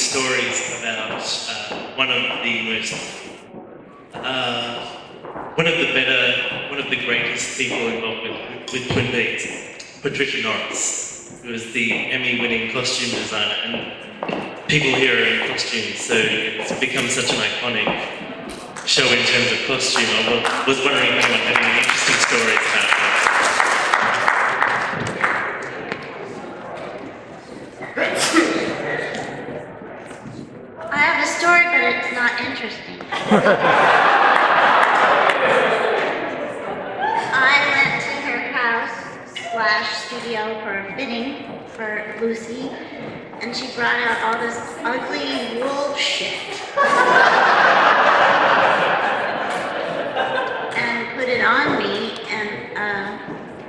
stories about one of the greatest people involved with Twin Peaks, Patricia Norris, who was the Emmy-winning costume designer, and people here are in costumes, so it's become such an iconic show in terms of costume. I was wondering if anyone had any interesting stories about that. I have a story, but it's not interesting. I went to her house/studio for a fitting for Lucy, and she brought out all this ugly wool shit and put it on me, and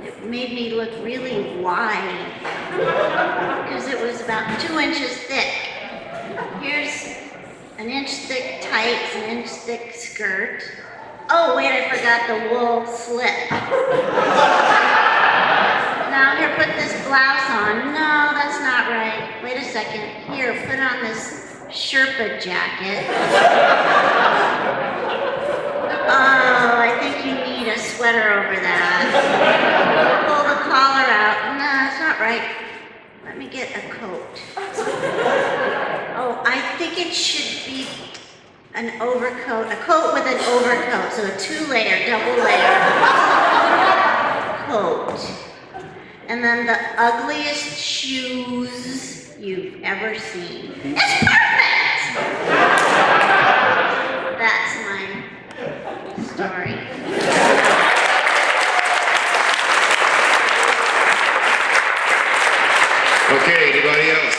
it made me look really wide because it was about 2 inches thick. Here's an inch thick tights, an inch thick skirt. Oh wait, I forgot the wool slip. Now here, put this blouse on. No, that's not right. Wait a second. Here, put on this Sherpa jacket. Oh, I think you need a sweater over that. Pull the collar out. No, that's not right. Let me get a coat. Oh, I think it should be an overcoat, a coat with an overcoat, so a 2-layer, double layer coat. And then the ugliest shoes you've ever seen. It's perfect! That's my story. Okay, anybody else?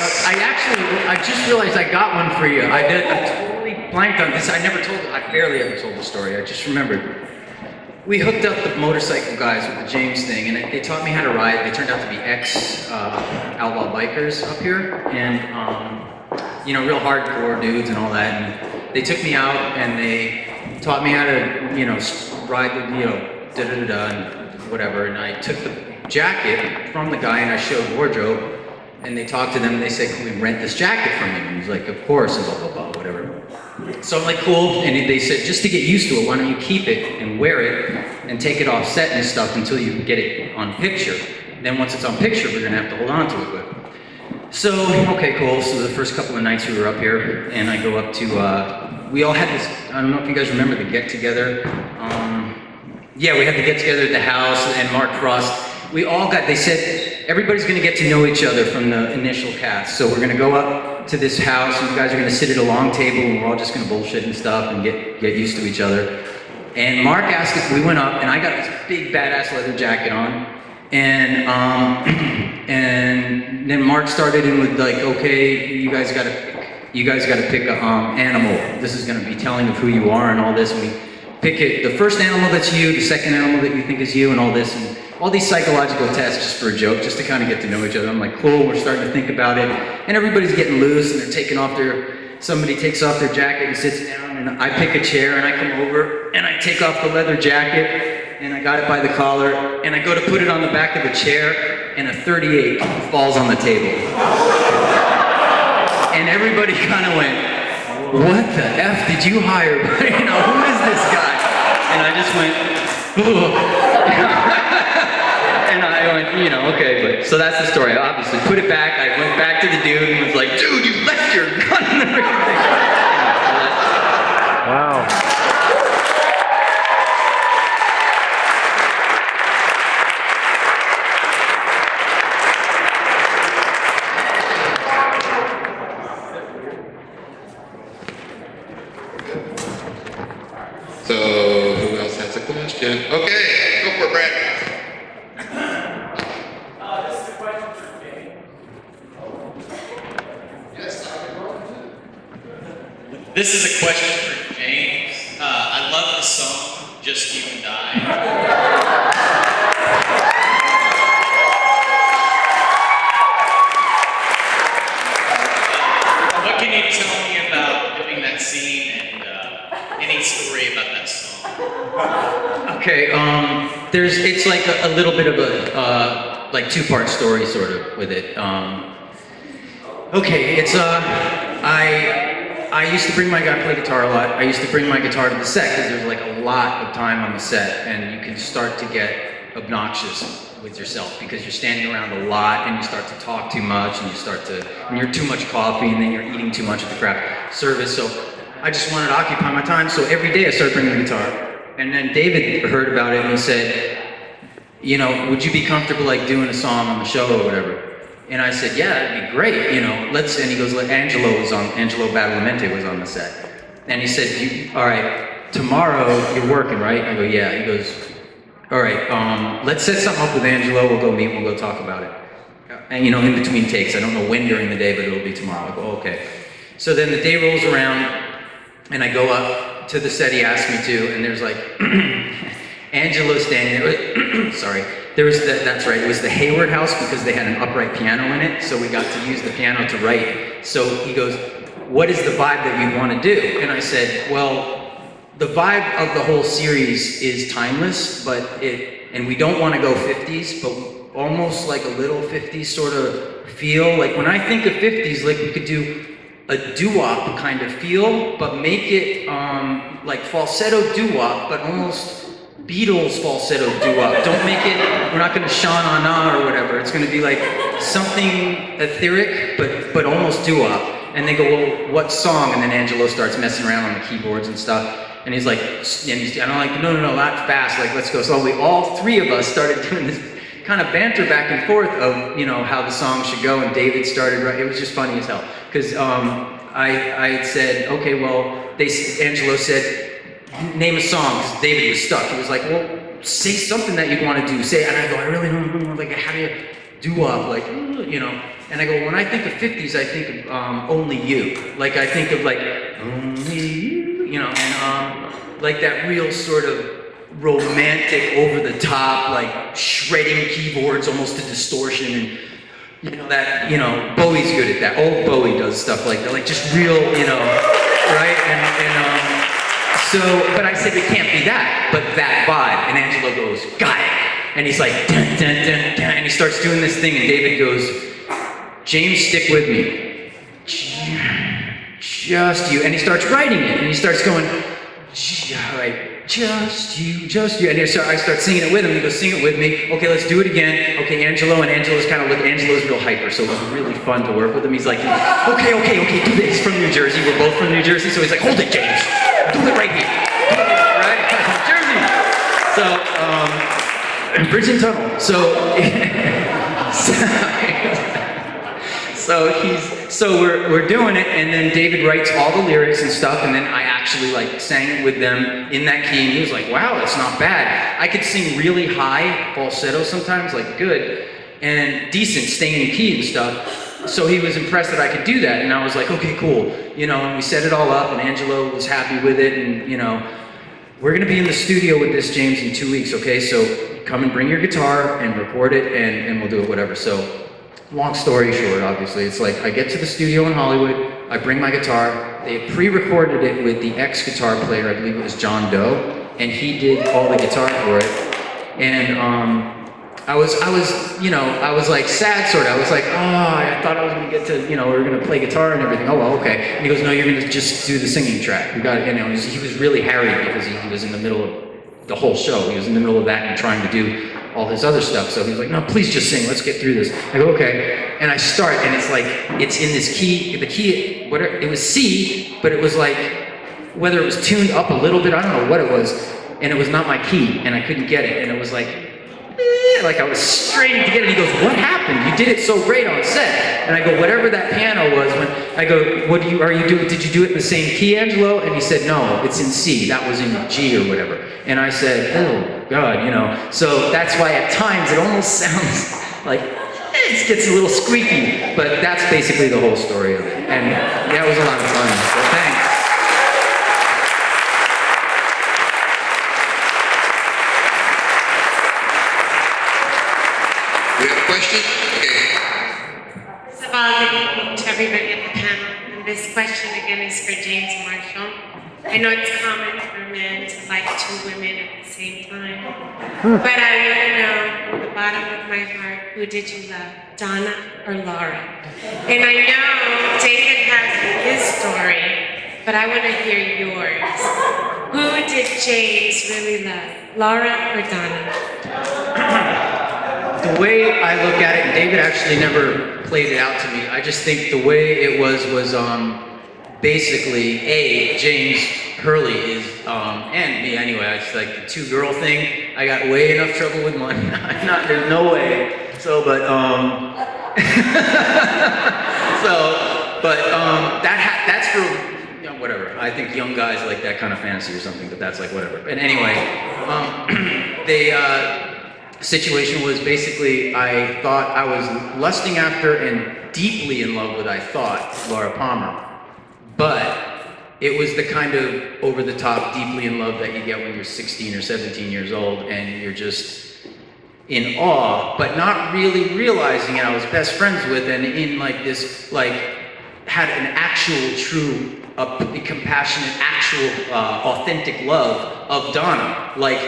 I just realized I got one for you. I totally blanked on this. I barely ever told the story. I just remembered. We hooked up the motorcycle guys with the James thing, and they taught me how to ride. They turned out to be ex-outlaw bikers up here, and real hardcore dudes and all that. And they took me out and they taught me how to, ride the, da-da-da-da and whatever. And I took the jacket from the guy and I showed wardrobe. And they talked to them and they said, can we rent this jacket from you? And he's like, of course, and blah, blah, blah, whatever. So I'm like, cool. And they said, just to get used to it, why don't you keep it and wear it and take it off set and stuff until you get it on picture. Then once it's on picture, we're gonna have to hold on to it. But so, okay, cool. So the first couple of nights we were up here and I go up to, we all had this, I don't know if you guys remember the get together. Yeah, we had the get together at the house and Mark Frost. They said, everybody's gonna get to know each other from the initial cast. So we're gonna go up to this house and you guys are gonna sit at a long table and we're all just gonna bullshit and stuff and get used to each other. And Mark asked if we went up and I got this big badass leather jacket on. And then Mark started in with like, okay, you guys gotta pick a animal. This is gonna be telling of who you are and all this. And we pick it, the first animal that's you, the second animal that you think is you and all this. And all these psychological tests just for a joke, just to kind of get to know each other. I'm like, cool, we're starting to think about it. And everybody's getting loose and they're taking off somebody takes off their jacket and sits down and I pick a chair and I come over and I take off the leather jacket and I got it by the collar and I go to put it on the back of the chair and a 38 falls on the table. And everybody kind of went, what the F did you hire? Who is this guy? And I just went, ugh. And I went, okay, but so that's the story. I obviously put it back. I went back to the dude and was like, dude, you left your gun and everything. Wow. So, who else has a question? Okay, go for it, Brad. This is a question for Kimmy. Yes. This is a question for James. I love the song, Just You and I. What can you tell me about doing that scene and any story about that song? Okay, it's like a little bit of a like two-part story sort of with it. Okay, it's I used to bring my guy play guitar a lot. I used to bring my guitar to the set because there's like a lot of time on the set, and you can start to get obnoxious with yourself because you're standing around a lot and you start to talk too much and you're too much coffee and then you're eating too much at the craft service. So I just wanted to occupy my time. So every day I started bringing the guitar. And then David heard about it and he said, you know, would you be comfortable like doing a song on the show or whatever? And I said, yeah, that'd be great, you know, and he goes, Angelo Badalamenti was on the set. And he said, all right, tomorrow you're working, right? I go, yeah. He goes, all right, let's set something up with Angelo, we'll go meet, we'll go talk about it. And you know, in between takes, I don't know when during the day, but it'll be tomorrow. I go, okay. So then the day rolls around, and I go up to the set he asked me to, and there's like, Angelo standing there, sorry. There was that's right, it was the Hayward house because they had an upright piano in it, so we got to use the piano to write. So he goes, what is the vibe that you want to do? And I said, well, the vibe of the whole series is timeless, and we don't want to go 50s, but almost like a little 50s sort of feel. Like when I think of 50s, like we could do a doo-wop kind of feel, but make it like falsetto doo-wop, but almost Beatles falsetto doo-wop. Don't make it, we're not going to Sean Anna or whatever. It's going to be like something etheric, but almost doo-wop. And they go, well, what song? And then Angelo starts messing around on the keyboards and stuff. And he's like, and I'm like, no, not fast, like, let's go. So all three of us started doing this kind of banter back and forth of, you know, how the song should go. And David started, it was just funny as hell. Because I had said, okay, well, Angelo said, name a song, because David was stuck. He was like, well, say something that you'd want to do. And I go, I really don't know, like, how do you doo-wop, like, you know. And I go, when I think of 50s, I think of Only You. Like, I think of like, Only You, you know, and like that real sort of romantic, over-the-top, like, shredding keyboards almost to distortion, and you know, that, you know, Bowie's good at that. Old Bowie does stuff like that, like just real, you know, right? So, but I said, it can't be that, but that vibe. And Angelo goes, got it. And he's like, dun, dun, dun, dun, and he starts doing this thing, and David goes, James, stick with me. Just you. And he starts writing it, and he starts going, all right, just you. And so I start singing it with him. He goes, sing it with me. Okay, let's do it again. Okay, Angelo, and Angelo's kind of like, Angelo's real hyper, so it was really fun to work with him. He's like, okay, do this. He's from New Jersey. We're both from New Jersey, so he's like, hold it, James. Do it right here. Right? New Jersey. So, Bridge and Tunnel. So we're doing it, and then David writes all the lyrics and stuff, and then I actually like sang it with them in that key, and he was like, wow, that's not bad. I could sing really high falsetto sometimes, like good, and decent, staying in key and stuff. So he was impressed that I could do that, and I was like, okay, cool. You know, and we set it all up, and Angelo was happy with it, and you know, we're gonna be in the studio with this, James, in 2 weeks, okay? So come and bring your guitar and record it, and we'll do it, whatever. So long story short, obviously, it's like I get to the studio in Hollywood, I bring my guitar, they pre-recorded it with the ex-guitar player, I believe it was John Doe, and he did all the guitar for it. And I was, you know, I was like sad sort of. I was like, oh, I thought I was gonna get to, you know, we were gonna play guitar and everything. Oh, well, okay. And he goes, no, you're gonna just do the singing track. We got it. You know, he was really harried because he was in the middle of the whole show. He was in the middle of that and trying to do all this other stuff. So he was like, no, please just sing. Let's get through this. I go, okay. And I start, and it's like, it's in this key, the key, whatever, it was C, but it was like, whether it was tuned up a little bit, I don't know what it was, and it was not my key, and I couldn't get it, and it was like I was straining to get it. He goes, what happened? You did it so great on set. And I go, whatever that piano was, when I go, did you do it in the same key, Angelo? And he said, no, it's in C. That was in G or whatever. And I said, oh, God, you know. So that's why at times it almost sounds like it gets a little squeaky, but that's basically the whole story of it. And that was a lot of fun. So thanks. We have a question? Okay. First of all, good evening to everybody at the panel. And this question again is for James Marshall. I know it's common for men to like two women at the same time, but I want to know from the bottom of my heart, who did you love, Donna or Laura? And I know David has his story, but I want to hear yours. Who did James really love, Laura or Donna? The way I look at it, and David actually never played it out to me. I just think the way it was basically James Hurley is and me anyway. It's like the two-girl thing. I got way enough trouble with money. There's no way. So, but that's for whatever. I think young guys like that kind of fantasy or something, but that's like whatever. And anyway, situation was basically I thought I was lusting after and deeply in love with, I thought, Laura Palmer. But it was the kind of over-the-top, deeply in love that you get when you're 16 or 17 years old and you're just in awe, but not really realizing it. I was best friends with and in like this, like, had an actual, true, compassionate, actual, authentic love of Donna. Like,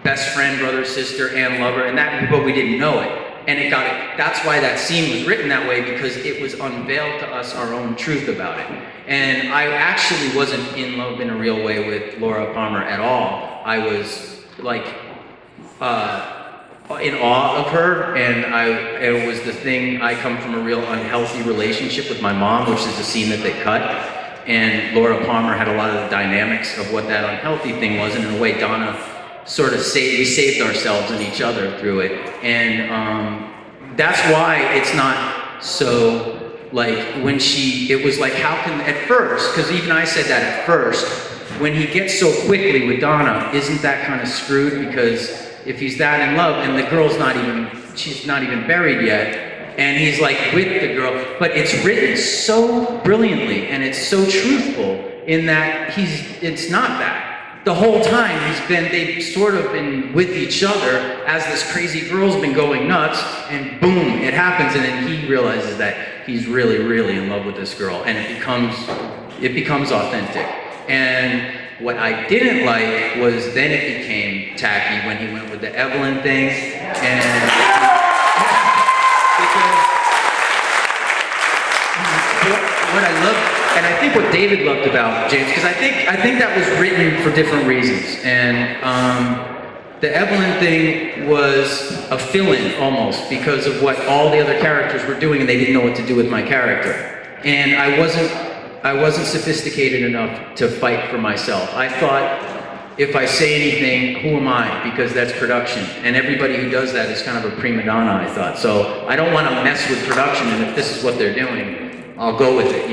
best friend, brother, sister, and lover, and that, but we didn't know it. And that's why that scene was written that way, because it was unveiled to us our own truth about it. And I actually wasn't in love in a real way with Laura Palmer at all. I was like in awe of her, and it was the thing. I come from a real unhealthy relationship with my mom, which is the scene that they cut. And Laura Palmer had a lot of the dynamics of what that unhealthy thing was, and in a way, Donna sort of we saved ourselves and each other through it. And that's why it's not so, like, it was like, how can, at first, because even I said that at first, when he gets so quickly with Donna, isn't that kind of screwed? Because if he's that in love and the girl's she's not even buried yet, and he's like with the girl, but it's written so brilliantly and it's so truthful in that it's not that. The whole time they've sort of been with each other as this crazy girl's been going nuts, and boom, it happens, and then he realizes that he's really, really in love with this girl, and it becomes authentic. And what I didn't like was then it became tacky when he went with the Evelyn thing, and because what I love. And I think what David loved about James, because I think that was written for different reasons. And the Evelyn thing was a fill-in almost because of what all the other characters were doing, and they didn't know what to do with my character. And I wasn't sophisticated enough to fight for myself. I thought, if I say anything, who am I? Because that's production. And everybody who does that is kind of a prima donna, I thought. So I don't want to mess with production, and if this is what they're doing, I'll go with it,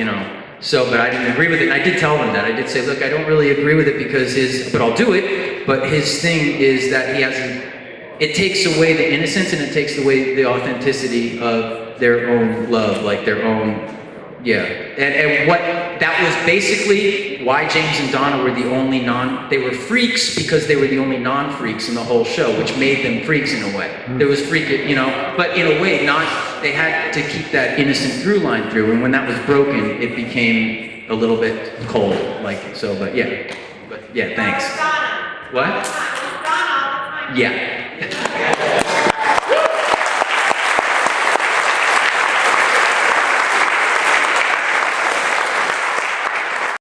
So, but I didn't agree with it, and I did tell him that. I did say, look, I don't really agree with it because but I'll do it, but his thing is that it takes away the innocence and it takes away the authenticity of their own love, like their own, And what, that was basically why James and Donna were the only they were freaks because they were the only non-freaks in the whole show, which made them freaks in a way. There was but in a way, they had to keep that innocent through line through, and when that was broken, it became a little bit cold, thanks. What? Yeah.